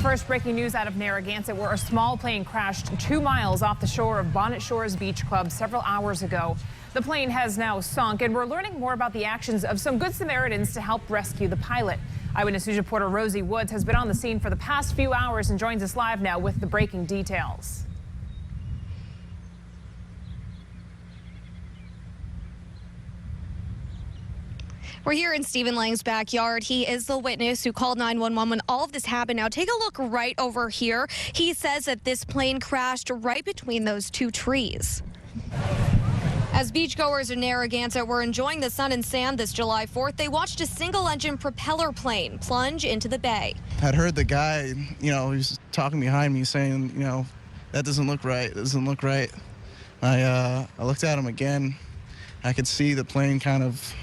First breaking news out of Narragansett, where a small plane crashed 2 miles off the shore of Bonnet Shores Beach Club several hours ago. The plane has now sunk, and we're learning more about the actions of some Good Samaritans to help rescue the pilot. Eyewitness News reporter Rosie Woods has been on the scene for the past few hours and joins us live now with the breaking details. We're here in Stephen Lang's backyard. He is the witness who called 911 when all of this happened. Now take a look right over here. He says that this plane crashed right between those two trees. As beachgoers in Narragansett were enjoying the sun and sand this July 4th, they watched a single-engine propeller plane plunge into the bay. I'd heard the guy, he was talking behind me saying, that doesn't look right, doesn't look right. I looked at him again. I could see the plane kind of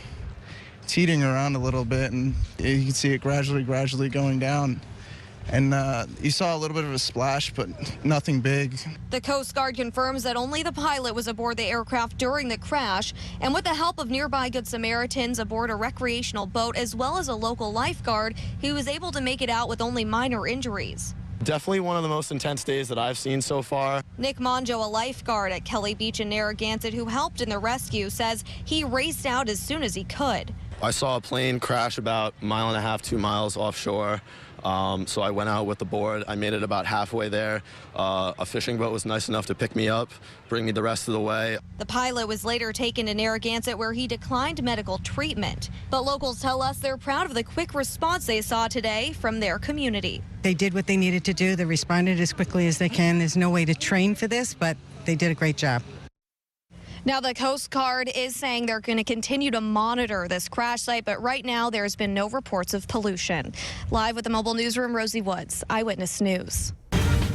teetering around a little bit, and you could see it gradually going down. And you saw a little bit of a splash, but nothing big. The Coast Guard confirms that only the pilot was aboard the aircraft during the crash, and with the help of nearby Good Samaritans aboard a recreational boat as well as a local lifeguard, he was able to make it out with only minor injuries. Definitely one of the most intense days that I've seen so far. Nick Monjo, a lifeguard at Kelly Beach in Narragansett who helped in the rescue, says he raced out as soon as he could. I saw a plane crash about 1.5 miles, 2 miles offshore. So I went out with the board. I made it about halfway there. A fishing boat was nice enough to pick me up, bring me the rest of the way. The pilot was later taken to Narragansett where he declined medical treatment. But locals tell us they're proud of the quick response they saw today from their community. They did what they needed to do. They responded as quickly as they can. There's no way to train for this, but they did a great job. Now, the Coast Guard is saying they're going to continue to monitor this crash site, but right now there's been no reports of pollution. Live with the mobile newsroom, Rosie Woods, Eyewitness News.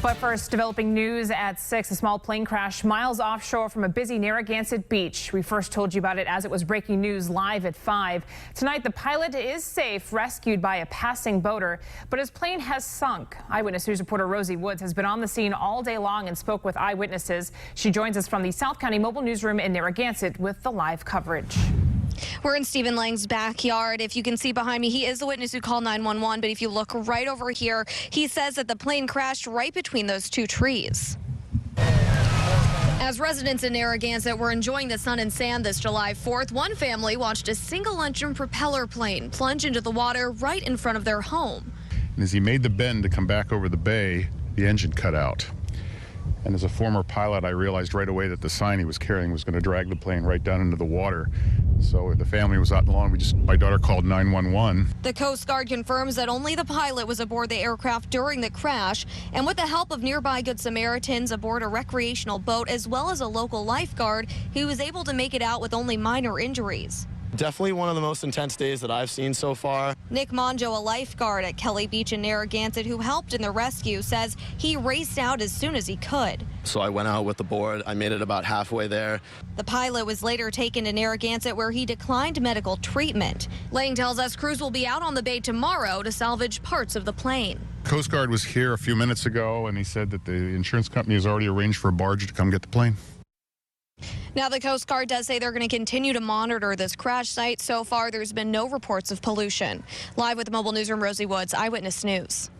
But first, developing news at 6, a small plane crash miles offshore from a busy Narragansett beach. We first told you about it as it was breaking news live at 5. Tonight, the pilot is safe, rescued by a passing boater, but his plane has sunk. Eyewitness News reporter Rosie Woods has been on the scene all day long and spoke with eyewitnesses. She joins us from the South County Mobile Newsroom in Narragansett with the live coverage. We're in Stephen Lang's backyard. If you can see behind me, he is the witness who called 911, but if you look right over here, he says that the plane crashed right between those two trees. As residents in Narragansett were enjoying the sun and sand this July 4th, one family watched a single-engine propeller plane plunge into the water right in front of their home. And as he made the bend to come back over the bay, the engine cut out. And as a former pilot, I realized right away that the sign he was carrying was going to drag the plane right down into the water. So the family was out alone. My daughter called 911. The Coast Guard confirms that only the pilot was aboard the aircraft during the crash, and with the help of nearby Good Samaritans aboard a recreational boat as well as a local lifeguard, he was able to make it out with only minor injuries. Definitely one of the most intense days that I've seen so far. Nick Monjo, a lifeguard at Kelly Beach in Narragansett who helped in the rescue, says he raced out as soon as he could. So I went out with the board. I made it about halfway there. The pilot was later taken to Narragansett where he declined medical treatment. Lang tells us crews will be out on the bay tomorrow to salvage parts of the plane. Coast Guard was here a few minutes ago, and he said that the insurance company has already arranged for a barge to come get the plane. Now, the Coast Guard does say they're going to continue to monitor this crash site. So far, there's been no reports of pollution. Live with the Mobile Newsroom, Rosie Woods, Eyewitness News.